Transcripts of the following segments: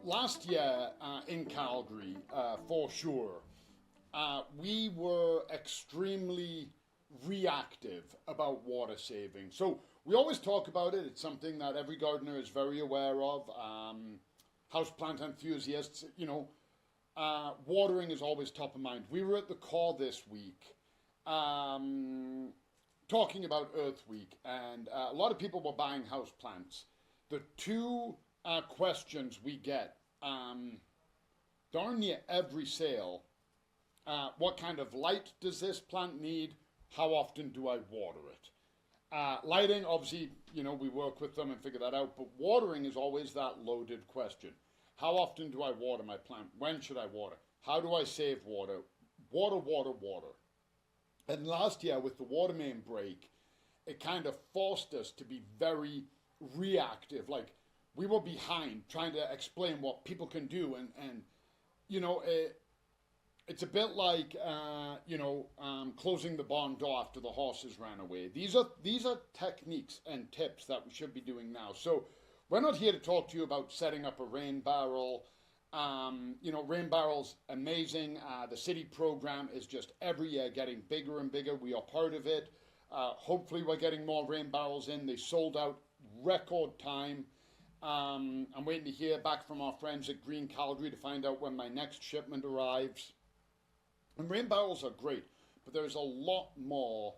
last year in Calgary, for sure, we were extremely reactive about water saving. So we always talk about it. It's something that every gardener is very aware of. Houseplant enthusiasts, watering is always top of mind. We were at the call this week talking about Earth Week, and a lot of people were buying houseplants. The two questions we get darn near every sale: what kind of light does this plant need? How often do I water it? Lighting, obviously, we work with them and figure that out, but watering is always that loaded question. How often do I water my plant? When should I water? How do I save water? Water, water, water. And last year with the water main break, it kind of forced us to be very reactive. Like, we were behind trying to explain what people can do. And it's a bit like, closing the barn door after the horses ran away. These are techniques and tips that we should be doing now. So we're not here to talk to you about setting up a rain barrel. Rain barrel's amazing. The city program is just every year getting bigger and bigger. We are part of it. Hopefully we're getting more rain barrels in. They sold out record time. I'm waiting to hear back from our friends at Green Calgary to find out when my next shipment arrives. And rain barrels are great, but there's a lot more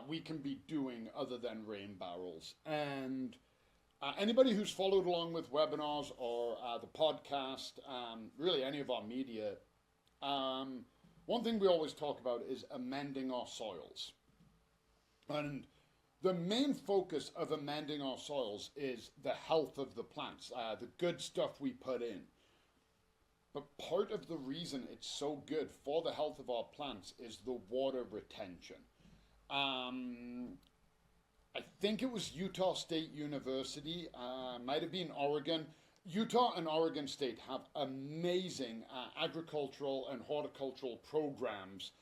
we can be doing other than rain barrels. And anybody who's followed along with webinars or the podcast, really any of our media, one thing we always talk about is amending our soils. And the main focus of amending our soils is the health of the plants, the good stuff we put in. But part of the reason it's so good for the health of our plants is the water retention. I think it was Utah State University, might have been Oregon. Utah and Oregon State have amazing agricultural and horticultural programs,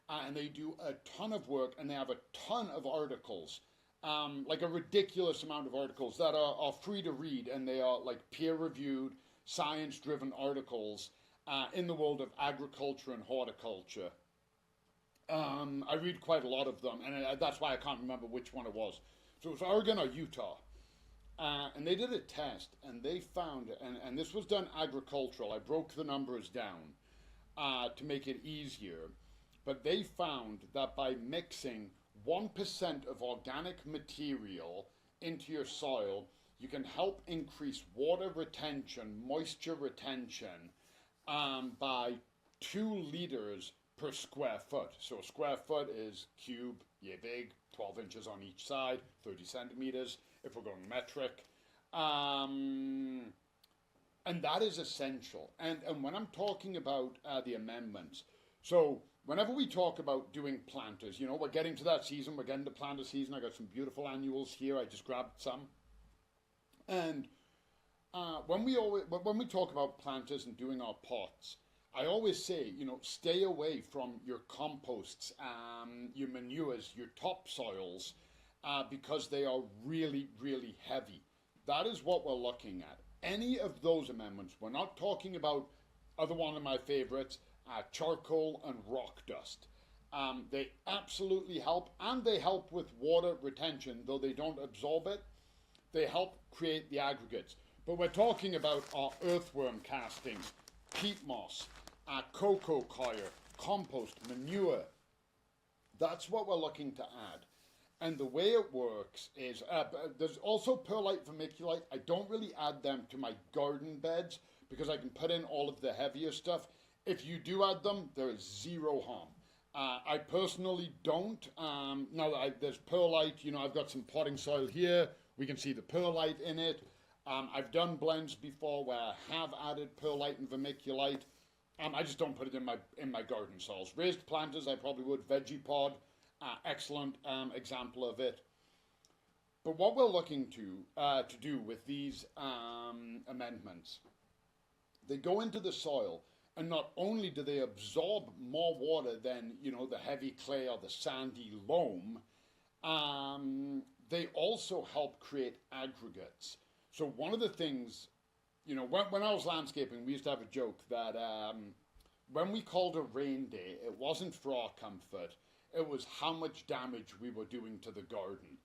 and they do a ton of work, and they have a ton of articles, like a ridiculous amount of articles that are free to read, and they are like peer-reviewed, science-driven articles in the world of agriculture and horticulture. I read quite a lot of them, and that's why I can't remember which one it was. So it was Oregon or Utah. And they did a test, and they found, and this was done agricultural, I broke the numbers down to make it easier, but they found that by mixing 1% of organic material into your soil, you can help increase water retention, moisture retention, by 2 liters per square foot. So a square foot is cube, yeah, big, 12 inches on each side, 30 centimeters, if we're going metric. And that is essential. And when I'm talking about the amendments, so whenever we talk about doing planters, we're getting to that season, we're getting to planter season. I got some beautiful annuals here, I just grabbed some. And when we talk about planters and doing our pots, I always say, stay away from your composts, your manures, your topsoils, because they are really, really heavy. That is what we're looking at. Any of those amendments, we're not talking about other one of my favorites, charcoal and rock dust. They absolutely help, and they help with water retention, though they don't absorb it. They help create the aggregates. But we're talking about our earthworm castings, peat moss, cocoa coir, compost, manure. That's what we're looking to add. And the way it works is, there's also perlite, vermiculite. I don't really add them to my garden beds because I can put in all of the heavier stuff. If you do add them, there is zero harm. I personally don't. There's perlite, I've got some potting soil here. We can see the perlite in it. I've done blends before where I have added perlite and vermiculite. I just don't put it in my garden soils. Raised planters, I probably would. Veggie pod, excellent example of it. But what we're looking to do with these amendments, they go into the soil, and not only do they absorb more water than the heavy clay or the sandy loam, they also help create aggregates. So one of the things You know, when I was landscaping, we used to have a joke that when we called a rain day, it wasn't for our comfort, it was how much damage we were doing to the garden.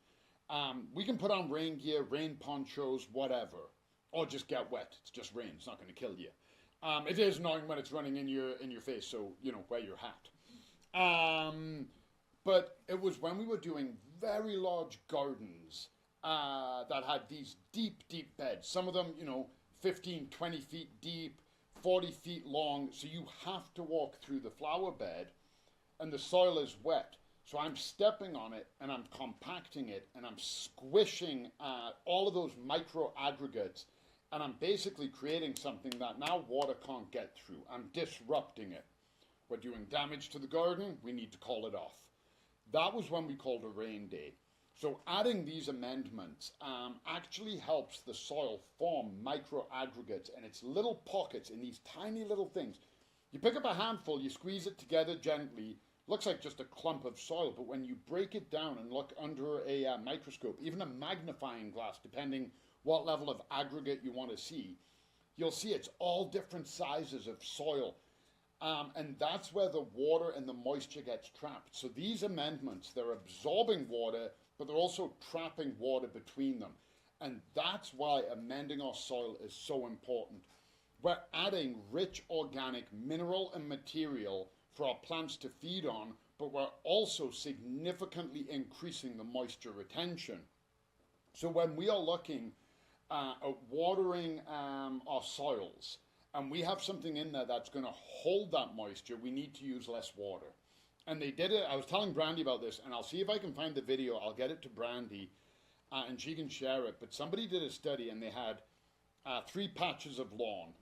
We can put on rain gear, rain ponchos, whatever, or just get wet. It's just rain. It's not going to kill you. It is annoying when it's running in your face, so you know, wear your hat. But it was when we were doing very large gardens that had these deep, deep beds. Some of them, you know, 15, 20 feet deep, 40 feet long. So you have to walk through the flower bed, and the soil is wet. So I'm stepping on it and I'm compacting it and I'm squishing all of those micro aggregates, and I'm basically creating something that now water can't get through. I'm disrupting it. We're doing damage to the garden, we need to call it off. That was when we called a rain day. So adding these amendments actually helps the soil form micro aggregates, and it's little pockets in these tiny little things. You pick up a handful, you squeeze it together gently, looks like just a clump of soil, but when you break it down and look under a microscope, even a magnifying glass, depending what level of aggregate you want to see, you'll see it's all different sizes of soil. And that's where the water and the moisture gets trapped. So these amendments, they're absorbing water, but they're also trapping water between them. And that's why amending our soil is so important. We're adding rich organic mineral and material for our plants to feed on, but we're also significantly increasing the moisture retention. So when we are looking at watering our soils, and we have something in there that's going to hold that moisture, we need to use less water. And they did it. I was telling Brandy about this, and I'll see if I can find the video. I'll get it to Brandy, and she can share it. But somebody did a study, and they had 3 patches of lawn.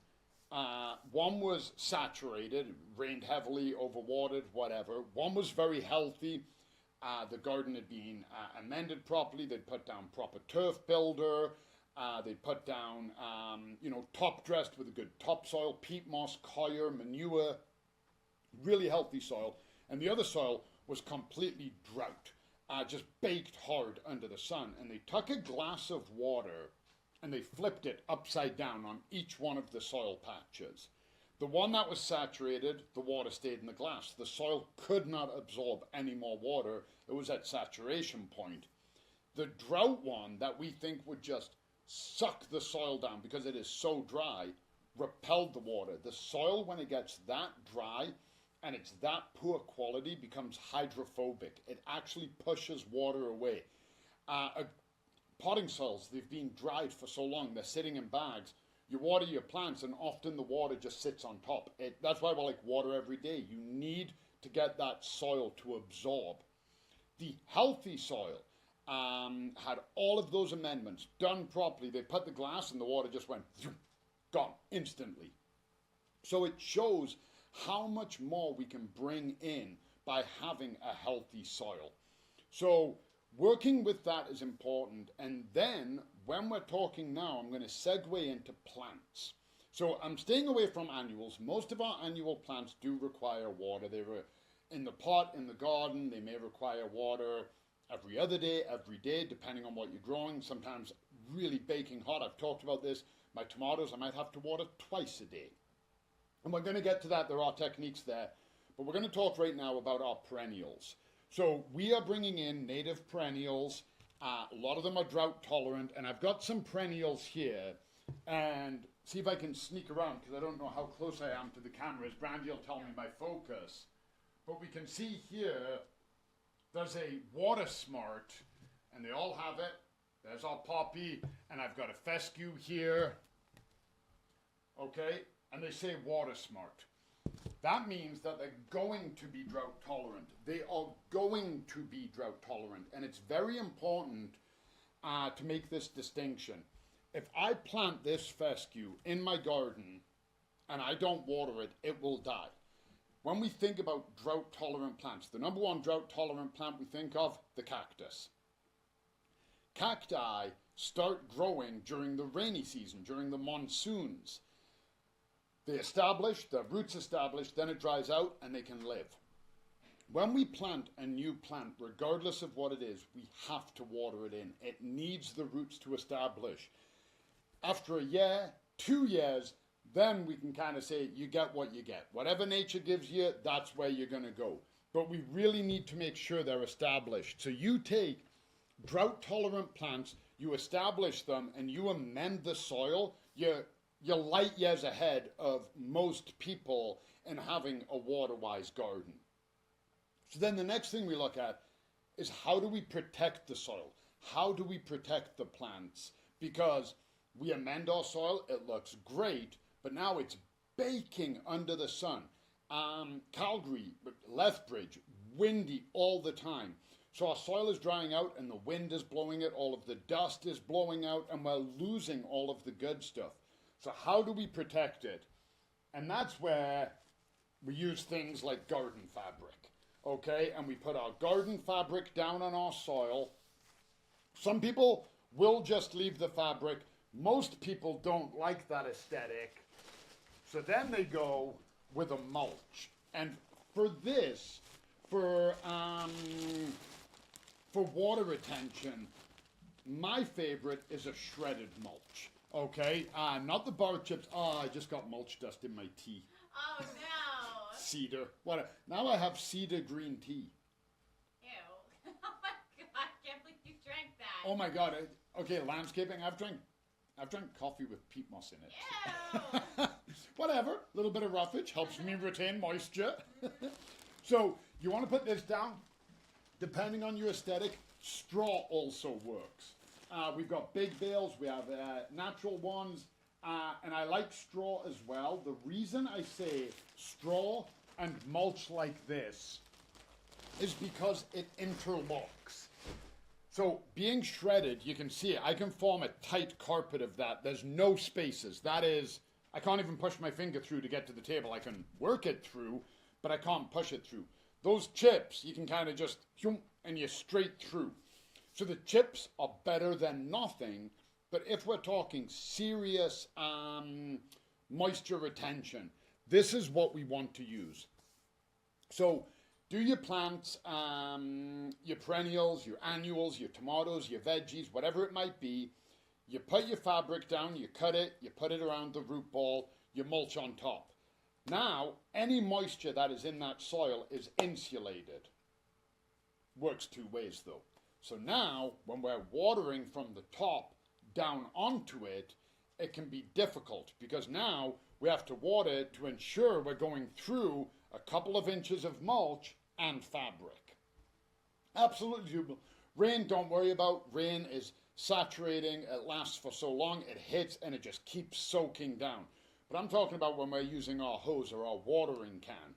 One was saturated, rained heavily, overwatered, whatever. One was very healthy. The garden had been amended properly. They'd put down proper turf builder. They'd put down, top dressed with a good topsoil, peat moss, coir, manure, really healthy soil. And the other soil was completely drought, just baked hard under the sun. And they took a glass of water and they flipped it upside down on each one of the soil patches. The one that was saturated, the water stayed in the glass. The soil could not absorb any more water. It was at saturation point. The drought one that we think would just suck the soil down because it is so dry, repelled the water. The soil, when it gets that dry and it's that poor quality, becomes hydrophobic. It actually pushes water away. Potting soils, they've been dried for so long, they're sitting in bags. You water your plants and often the water just sits on top. That's why we're like water every day. You need to get that soil to absorb. The healthy soil had all of those amendments done properly. They put the glass and the water just went gone instantly. So it shows how much more we can bring in by having a healthy soil. So working with that is important. And then when we're talking now, I'm going to segue into plants. So I'm staying away from annuals. Most of our annual plants do require water. They were in the pot, in the garden. They may require water every other day, every day, depending on what you're growing. Sometimes really baking hot. I've talked about this. My tomatoes, I might have to water twice a day. And we're going to get to that. There are techniques there. But we're going to talk right now about our perennials. So we are bringing in native perennials. A lot of them are drought tolerant. And I've got some perennials here. And see if I can sneak around because I don't know how close I am to the cameras. Brandy will tell me my focus. But we can see here, there's a water smart, and they all have it. There's our poppy, and I've got a fescue here. Okay, and they say water smart. That means that they're going to be drought tolerant. They are going to be drought tolerant, and it's very important to make this distinction. If I plant this fescue in my garden and I don't water it, it will die. When we think about drought-tolerant plants, the number one drought-tolerant plant we think of, the cactus. Cacti start growing during the rainy season, during the monsoons. They establish, their roots establish, then it dries out and they can live. When we plant a new plant, regardless of what it is, we have to water it in. It needs the roots to establish. After a year, 2 years, then we can kind of say you get what you get. Whatever nature gives you, that's where you're going to go. But we really need to make sure they're established. So you take drought-tolerant plants, you establish them, and you amend the soil, you're light years ahead of most people in having a water-wise garden. So then the next thing we look at is how do we protect the soil? How do we protect the plants? Because we amend our soil, it looks great, but now it's baking under the sun. Calgary, Lethbridge, windy all the time. So our soil is drying out and the wind is blowing it, all of the dust is blowing out, and we're losing all of the good stuff. So how do we protect it? And that's where we use things like garden fabric, okay? And we put our garden fabric down on our soil. Some people will just leave the fabric. Most people don't like that aesthetic. So then they go with a mulch. And for this, for water retention, my favorite is a shredded mulch. Okay, not the bar chips. Oh, I just got mulch dust in my tea. Oh no! Cedar. What? Now I have cedar green tea. Ew! Oh my god! I can't believe you drank that. Oh my god! Okay, landscaping. I've drank coffee with peat moss in it. Ew! Whatever. A little bit of roughage helps me retain moisture. So you want to put this down. Depending on your aesthetic, straw also works. We've got big bales, we have natural ones, and I like straw as well. The reason I say straw and mulch like this is because it interlocks. So being shredded, you can see it. I can form a tight carpet of that. There's no spaces. That is, I can't even push my finger through to get to the table. I can work it through, but I can't push it through. Those chips, you can kind of just, and you're straight through. So the chips are better than nothing, but if we're talking serious moisture retention, this is what we want to use. So do your plants, your perennials, your annuals, your tomatoes, your veggies, whatever it might be, you put your fabric down, you cut it, you put it around the root ball, you mulch on top. Now, any moisture that is in that soil is insulated. Works two ways though. So now, when we're watering from the top down onto it, it can be difficult because now we have to water it to ensure we're going through a couple of inches of mulch and fabric. Absolutely doable. Rain, don't worry about. Rain is saturating. It lasts for so long. It hits and it just keeps soaking down. But I'm talking about when we're using our hose or our watering can.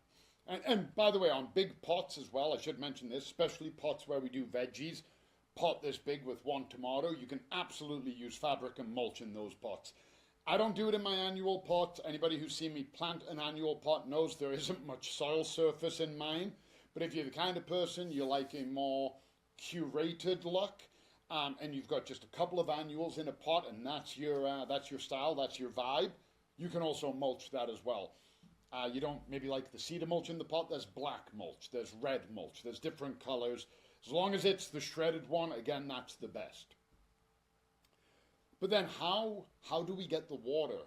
And by the way, on big pots as well, I should mention this, especially pots where we do veggies, pot this big with one tomato, you can absolutely use fabric and mulch in those pots. I don't do it in my annual pot. Anybody who's seen me plant an annual pot knows there isn't much soil surface in mine. But if you're the kind of person you like a more curated look, and you've got just a couple of annuals in a pot, and that's your style, that's your vibe, you can also mulch that as well. You don't maybe like the cedar mulch in the pot. There's black mulch, there's red mulch, there's different colors. As long as it's the shredded one, again, that's the best. But then how do we get the water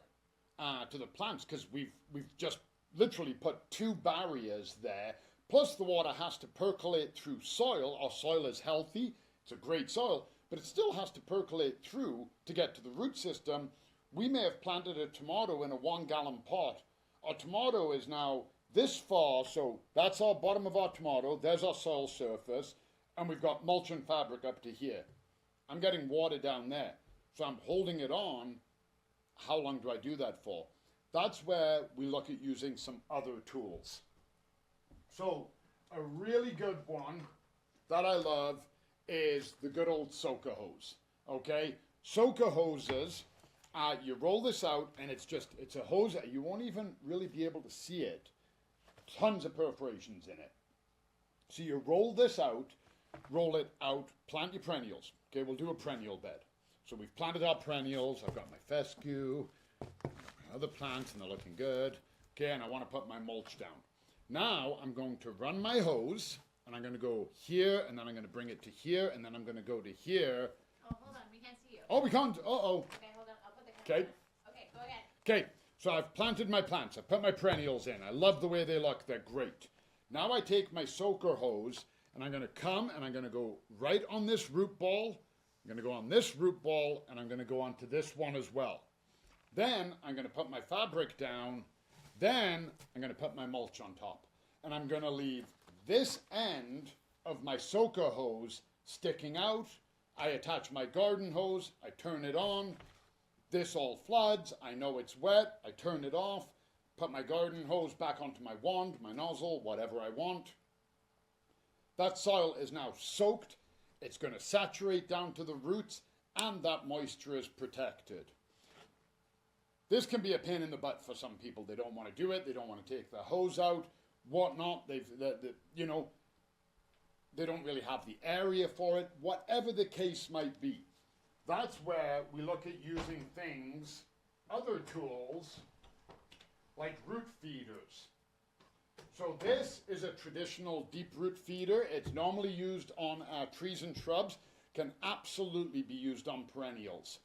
to the plants? Because we've just literally put two barriers there. Plus the water has to percolate through soil. Our soil is healthy. It's a great soil. But it still has to percolate through to get to the root system. We may have planted a tomato in a 1 gallon pot. Our tomato is now this far. So that's our bottom of our tomato. There's our soil surface. And we've got mulch and fabric up to here. I'm getting water down there. So I'm holding it on. How long do I do that for? That's where we look at using some other tools. So a really good one that I love is the good old soaker hose. Okay? Soaker hoses, you roll this out and it's a hose that you won't even really be able to see it. Tons of perforations in it. So you roll this out, roll it out, plant your perennials. Okay, we'll do a perennial bed. So we've planted our perennials. I've got my fescue, my other plants, and they're looking good. Okay, and I want to put my mulch down. Now I'm going to run my hose, and I'm going to go here, and then I'm going to bring it to here, and then I'm going to go to here. Oh, hold on, we can't see you. Oh, we can't. Uh-oh. Okay, hold on, I'll put the camera. Okay. Okay, go again. Okay, so I've planted my plants. I put my perennials in. I love the way they look. They're great. Now I take my soaker hose and I'm going to come and I'm going to go right on this root ball. I'm going to go on this root ball and I'm going to go onto this one as well. Then I'm going to put my fabric down. Then I'm going to put my mulch on top. And I'm going to leave this end of my soaker hose sticking out. I attach my garden hose. I turn it on. This all floods. I know it's wet. I turn it off. Put my garden hose back onto my wand, my nozzle, whatever I want. That soil is now soaked. It's going to saturate down to the roots and that moisture is protected. This can be a pain in the butt for some people. They don't want to do it. They don't want to take the hose out, whatnot. They don't really have the area for it. Whatever the case might be, that's where we look at using things, other tools, like root feeders. So this is a traditional deep root feeder. It's normally used on trees and shrubs, can absolutely be used on perennials.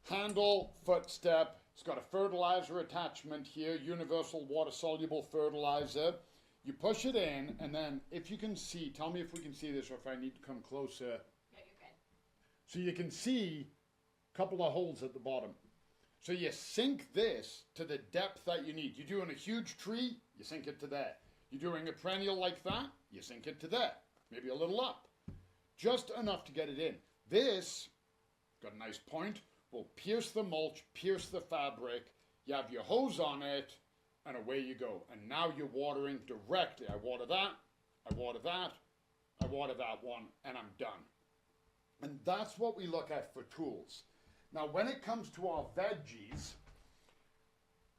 Handle, footstep, it's got a fertilizer attachment here, universal water-soluble fertilizer. You push it in, and then if you can see, tell me if we can see this or if I need to come closer. Yeah, you're good. So you can see a couple of holes at the bottom. So you sink this to the depth that you need. You're doing a huge tree, you sink it to there. You're doing a perennial like that, you sink it to there. Maybe a little up. Just enough to get it in. This, got a nice point, will pierce the mulch, pierce the fabric. You have your hose on it, and away you go. And now you're watering directly. I water that, I water that, I water that one, and I'm done. And that's what we look at for tools. Now, when it comes to our veggies,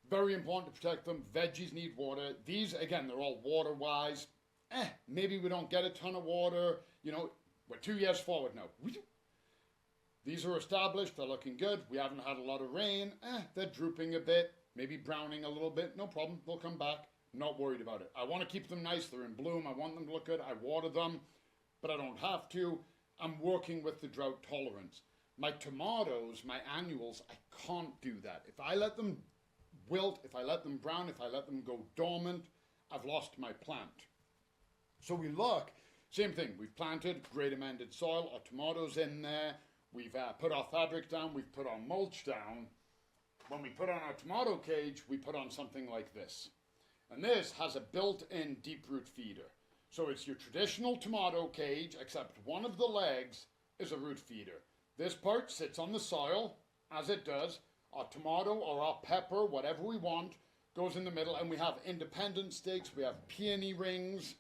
very important to protect them. Veggies need water. These, again, they're all water-wise. Maybe we don't get a ton of water. You know, we're 2 years forward now. These are established. They're looking good. We haven't had a lot of rain. They're drooping a bit. Maybe browning a little bit. No problem. They'll come back. Not worried about it. I want to keep them nice. They're in bloom. I want them to look good. I water them, but I don't have to. I'm working with the drought tolerance. My tomatoes, my annuals, I can't do that. If I let them wilt, if I let them brown, if I let them go dormant, I've lost my plant. So we look, same thing. We've planted, great amended soil, our tomatoes in there. We've put our fabric down, we've put our mulch down. When we put on our tomato cage, we put on something like this. And this has a built-in deep root feeder. So it's your traditional tomato cage, except one of the legs is a root feeder. This part sits on the soil, as it does. Our tomato or our pepper, whatever we want, goes in the middle, and we have independent stakes, we have peony rings.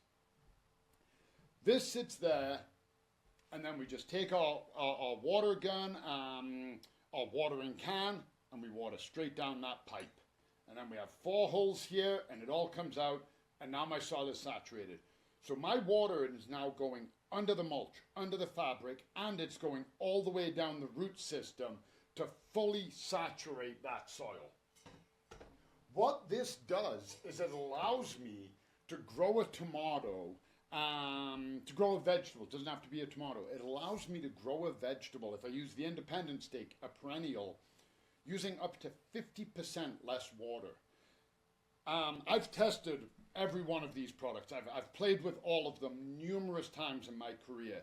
This sits there, and then we just take our water gun, our watering can, and we water straight down that pipe. And then we have 4 holes here, and it all comes out, and now my soil is saturated. So my water is now going under the mulch, under the fabric, and it's going all the way down the root system to fully saturate that soil. What this does is it allows me to grow a tomato, to grow a vegetable. It doesn't have to be a tomato. It allows me to grow a vegetable, if I use the independent stake, a perennial, using up to 50% less water. I've tested every one of these products. I've played with all of them numerous times in my career.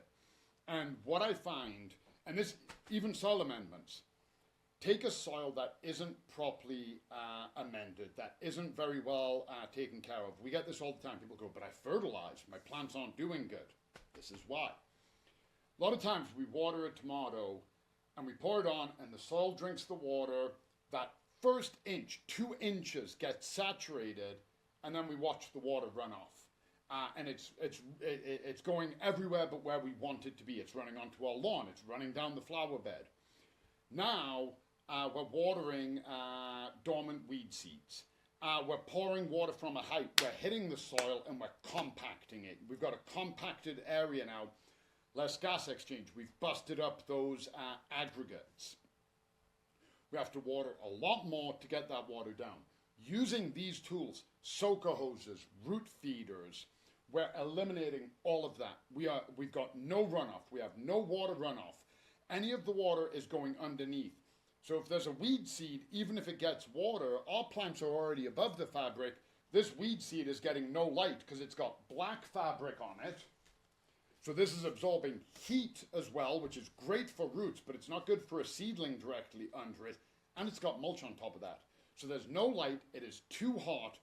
And what I find, and this, even soil amendments, take a soil that isn't properly amended, that isn't very well taken care of. We get this all the time. People go, but I fertilize, my plants aren't doing good. This is why. A lot of times we water a tomato and we pour it on and the soil drinks the water. That first inch, 2 inches gets saturated, and then we watch the water run off. And it's going everywhere but where we want it to be. It's running onto our lawn. It's running down the flower bed. Now, we're watering dormant weed seeds. We're pouring water from a height. We're hitting the soil and we're compacting it. We've got a compacted area now. Less gas exchange. We've busted up those aggregates. We have to water a lot more to get that water down. Using these tools, soaker hoses, root feeders, we're eliminating all of that. We've got no runoff. We have no water runoff. Any of the water is going underneath. So if there's a weed seed, even if it gets water, our plants are already above the fabric. This weed seed is getting no light because it's got black fabric on it. So this is absorbing heat as well, which is great for roots, but it's not good for a seedling directly under it. And it's got mulch on top of that. So there's no light, it is too hot.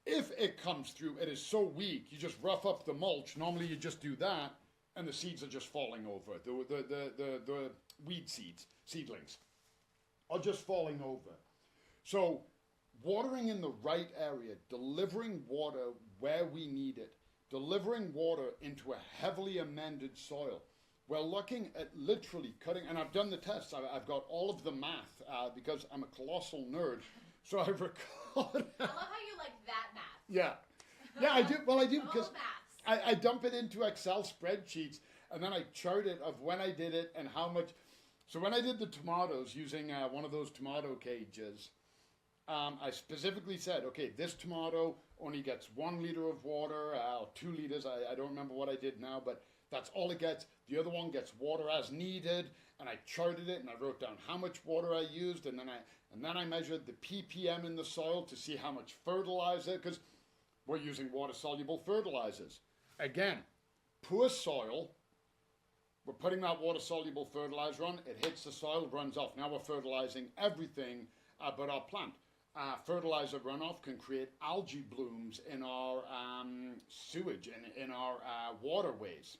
If it comes through, it is so weak, you just rough up the mulch. Normally you just do that, and the seeds are just falling over. The weed seedlings are just falling over. So watering in the right area, delivering water where we need it, delivering water into a heavily amended soil. We're looking at literally cutting, and I've done the tests. I've got all of the math because I'm a colossal nerd. So I record. I love how you like that math. Yeah. Yeah, I do. Well, I do because maths. I dump it into Excel spreadsheets, and then I chart it of when I did it and how much. So when I did the tomatoes using one of those tomato cages, I specifically said, okay, this tomato only gets 1 liter of water, or 2 liters. I don't remember what I did now, but that's all it gets. The other one gets water as needed, and I charted it and I wrote down how much water I used, and then I measured the ppm in the soil to see how much fertilizer, because we're using water-soluble fertilizers. Again, poor soil, we're putting that water-soluble fertilizer on, it hits the soil, runs off. Now we're fertilizing everything but our plant. Fertilizer runoff can create algae blooms in our sewage, in our waterways.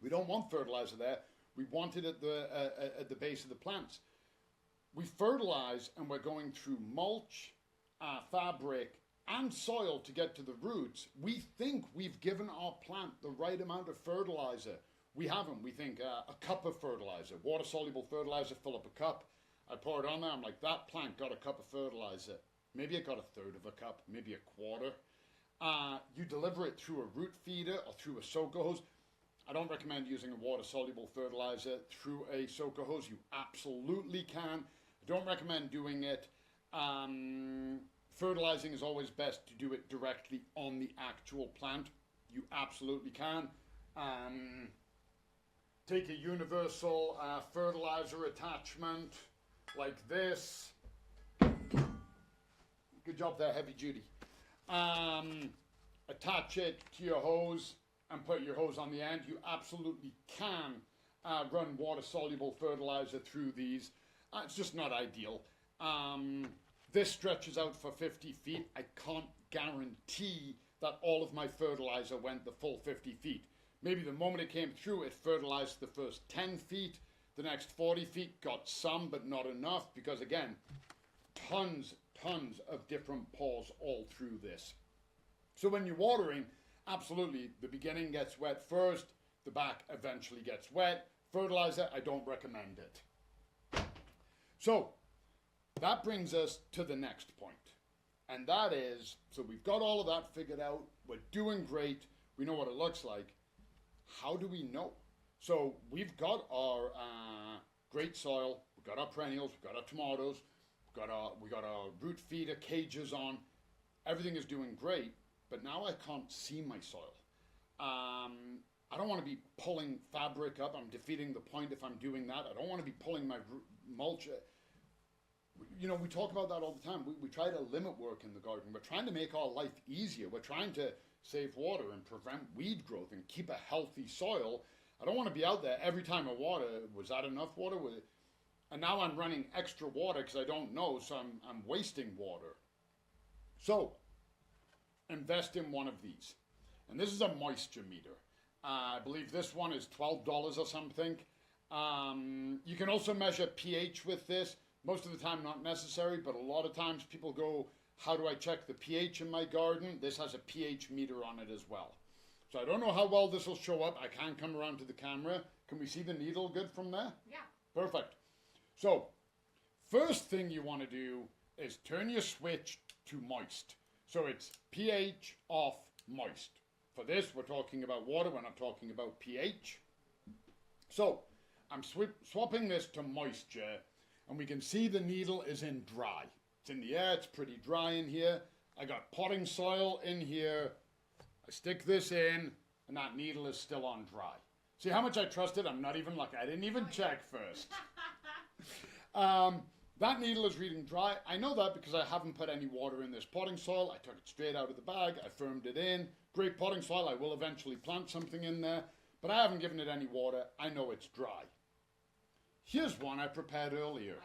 We don't want fertilizer there. We want it at the base of the plants. We fertilize, and we're going through mulch, fabric, and soil to get to the roots. We think we've given our plant the right amount of fertilizer. We haven't. We think a cup of fertilizer, water-soluble fertilizer, fill up a cup. I pour it on there. I'm like, that plant got a cup of fertilizer. Maybe it got a third of a cup, maybe a quarter. You deliver it through a root feeder or through a soaker hose. I don't recommend using a water-soluble fertilizer through a soaker hose. You absolutely can. I don't recommend doing it. Fertilizing is always best to do it directly on the actual plant. You absolutely can. Take a universal fertilizer attachment like this. Good job there, heavy duty. Attach it to your hose and put your hose on the end. You absolutely can run water-soluble fertilizer through these. It's just not ideal. This stretches out for 50 feet. I can't guarantee that all of my fertilizer went the full 50 feet. Maybe the moment it came through, it fertilized the first 10 feet. The next 40 feet got some, but not enough, because again, tons of different pores all through this. So when you're watering, absolutely, the beginning gets wet first, the back eventually gets wet. Fertilizer, I don't recommend it. So that brings us to the next point. And that is, so we've got all of that figured out. We're doing great. We know what it looks like. How do we know? So we've got our great soil. We've got our perennials. We've got our tomatoes. We got our root feeder cages on. Everything is doing great. But now I can't see my soil. I don't want to be pulling fabric up. I'm defeating the point if I'm doing that. I don't want to be pulling my mulch. You know, we talk about that all the time. We try to limit work in the garden. We're trying to make our life easier. We're trying to save water and prevent weed growth and keep a healthy soil. I don't want to be out there every time I water. Was that enough water? And now I'm running extra water because I don't know, so I'm wasting water. So invest in one of these. And this is a moisture meter. I believe this one is $12 or something. You can also measure pH with this. Most of the time not necessary, but a lot of times people go, how do I check the pH in my garden? This has a pH meter on it as well. So I don't know how well this will show up. I can't come around to the camera. Can we see the needle good from there? Yeah. Perfect. So first thing you want to do is turn your switch to moist. So it's pH off, moist. For this, we're talking about water. We're not talking about pH. So I'm swapping this to moisture, and we can see the needle is in dry. It's in the air. It's pretty dry in here. I got potting soil in here. I stick this in, and that needle is still on dry. See how much I trust it? I'm not even lucky. I didn't even check first. That needle is reading dry. I know that because I haven't put any water in this potting soil. I took it straight out of the bag. I firmed it in. Great potting soil. I will eventually plant something in there, but I haven't given it any water. I know it's dry. Here's one I prepared earlier.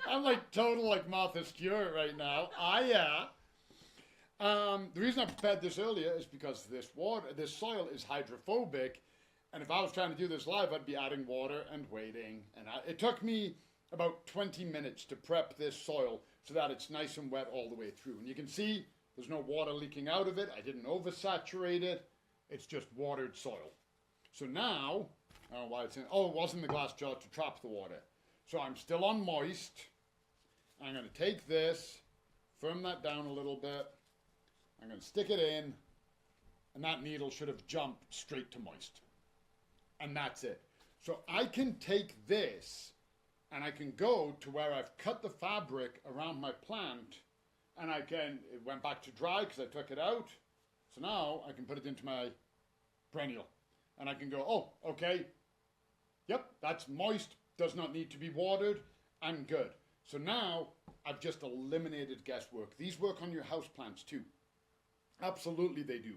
I'm like total like Martha Stewart right now. The reason I prepared this earlier is because this soil is hydrophobic, and if I was trying to do this live, I'd be adding water and waiting. And it took me about 20 minutes to prep this soil so that it's nice and wet all the way through. And you can see there's no water leaking out of it. I didn't oversaturate it. It's just watered soil. So now, I don't know why it's in, it was in the glass jar to trap the water. So I'm still on moist. I'm going to take this, firm that down a little bit. I'm going to stick it in, and that needle should have jumped straight to moist. And that's it. So I can take this, and I can go to where I've cut the fabric around my plant, and it went back to dry because I took it out. So now I can put it into my perennial. And I can go, oh, okay, yep, that's moist, does not need to be watered, I'm good. So now I've just eliminated guesswork. These work on your house plants too. Absolutely they do.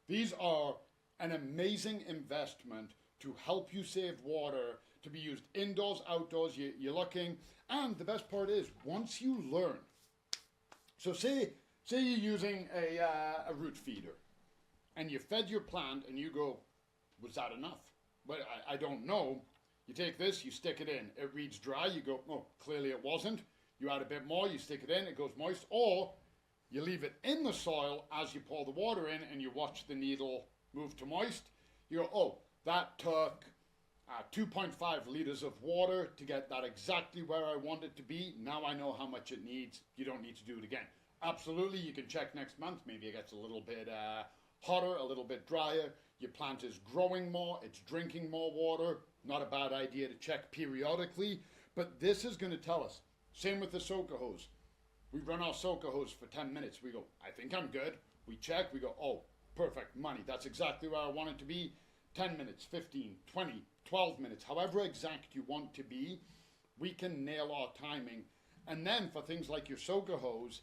These are an amazing investment to help you save water, to be used indoors, outdoors, you're looking. And the best part is, once you learn, so say you're using a root feeder, and you fed your plant and you go, was that enough? Well, I don't know. You take this, you stick it in, it reads dry, you go, oh, clearly it wasn't. You add a bit more, you stick it in, it goes moist, or you leave it in the soil as you pour the water in and you watch the needle move to moist. You go, oh, that took 2.5 liters of water to get that exactly where I want it to be. Now I know how much it needs. You don't need to do it again. Absolutely, you can check next month. Maybe it gets a little bit hotter, a little bit drier. Your plant is growing more, it's drinking more water. Not a bad idea to check periodically, but this is going to tell us. Same with the soaker hose. We run our soaker hose for 10 minutes. We go, I think I'm good. We check, we go, oh, perfect, money. That's exactly where I want it to be. 10 minutes, 15, 20, 12 minutes, however exact you want to be, we can nail our timing. And then for things like your soaker hose,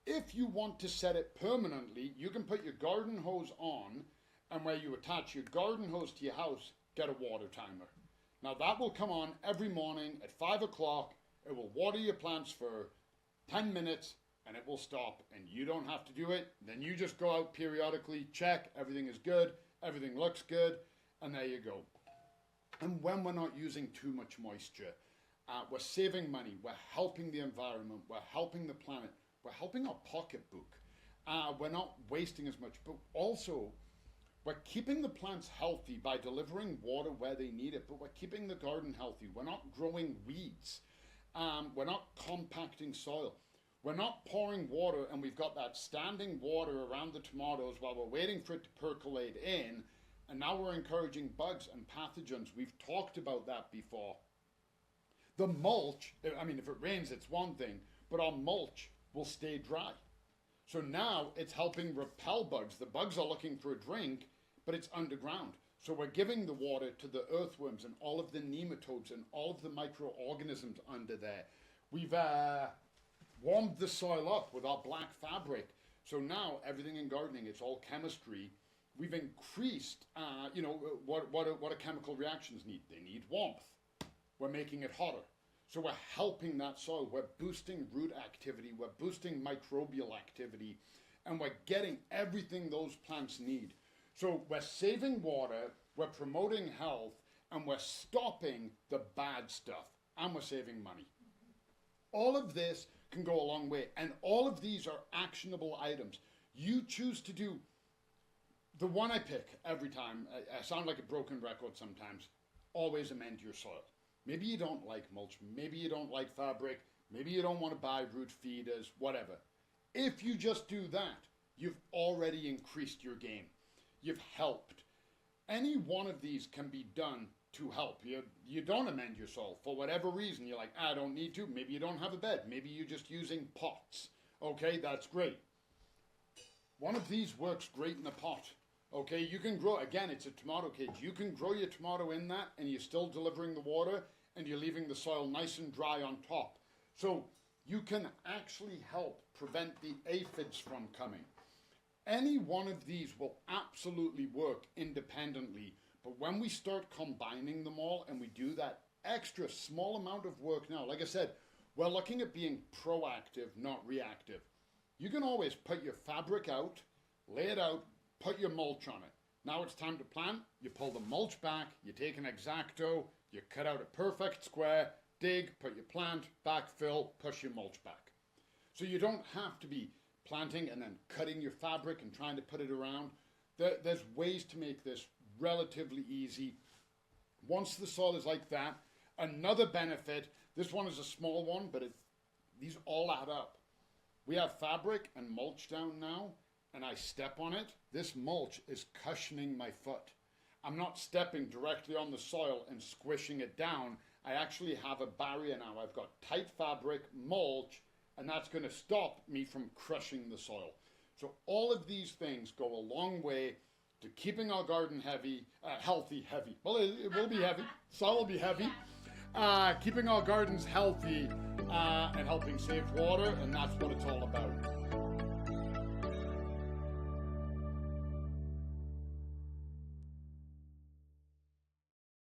if you want to set it permanently, you can put your garden hose on, and where you attach your garden hose to your house, get a water timer. Now that will come on every morning at 5 o'clock. It will water your plants for 10 minutes and it will stop, and you don't have to do it. Then you just go out periodically, check, everything is good, everything looks good, and there you go. And when we're not using too much moisture, we're saving money, we're helping the environment, we're helping the planet, we're helping our pocketbook. We're not wasting as much, but also we're keeping the plants healthy by delivering water where they need it, but we're keeping the garden healthy. We're not growing weeds. We're not compacting soil. We're not pouring water and we've got that standing water around the tomatoes while we're waiting for it to percolate in, and now we're encouraging bugs and pathogens. We've talked about that before. The mulch, I mean, if it rains, it's one thing, but our mulch will stay dry. So now it's helping repel bugs. The bugs are looking for a drink, but it's underground. So we're giving the water to the earthworms and all of the nematodes and all of the microorganisms under there. We've warmed the soil up with our black fabric. So now everything in gardening, it's all chemistry. We've increased, what do chemical reactions need? They need warmth. We're making it hotter. So we're helping that soil. We're boosting root activity. We're boosting microbial activity. And we're getting everything those plants need. So we're saving water, we're promoting health, and we're stopping the bad stuff. And we're saving money. All of this can go a long way. And all of these are actionable items. You choose to do the one I pick every time. I sound like a broken record sometimes. Always amend your soil. Maybe you don't like mulch. Maybe you don't like fabric. Maybe you don't want to buy root feeders, whatever. If you just do that, you've already increased your game. You've helped. Any one of these can be done to help. You don't amend your soil for whatever reason. You're like, I don't need to. Maybe you don't have a bed. Maybe you're just using pots. Okay, that's great. One of these works great in a pot. Okay, you can grow, again, it's a tomato cage. You can grow your tomato in that and you're still delivering the water and you're leaving the soil nice and dry on top. So you can actually help prevent the aphids from coming. Any one of these will absolutely work independently, but when we start combining them all and we do that extra small amount of work now, like I said, we're looking at being proactive, not reactive. You can always put your fabric out, lay it out, put your mulch on it. Now it's time to plant. You pull the mulch back, you take an X-Acto, you cut out a perfect square, dig, put your plant, backfill, push your mulch back. So you don't have to be planting and then cutting your fabric and trying to put it around. There's ways to make this relatively easy. Once the soil is like that, another benefit, this one is a small one, but these all add up. We have fabric and mulch down now, and I step on it. This mulch is cushioning my foot. I'm not stepping directly on the soil and squishing it down. I actually have a barrier now. I've got tight fabric, mulch, and that's going to stop me from crushing the soil. So all of these things go a long way to keeping our garden healthy. Well, it will be heavy. Soil will be heavy. Keeping our gardens healthy and helping save water, and that's what it's all about.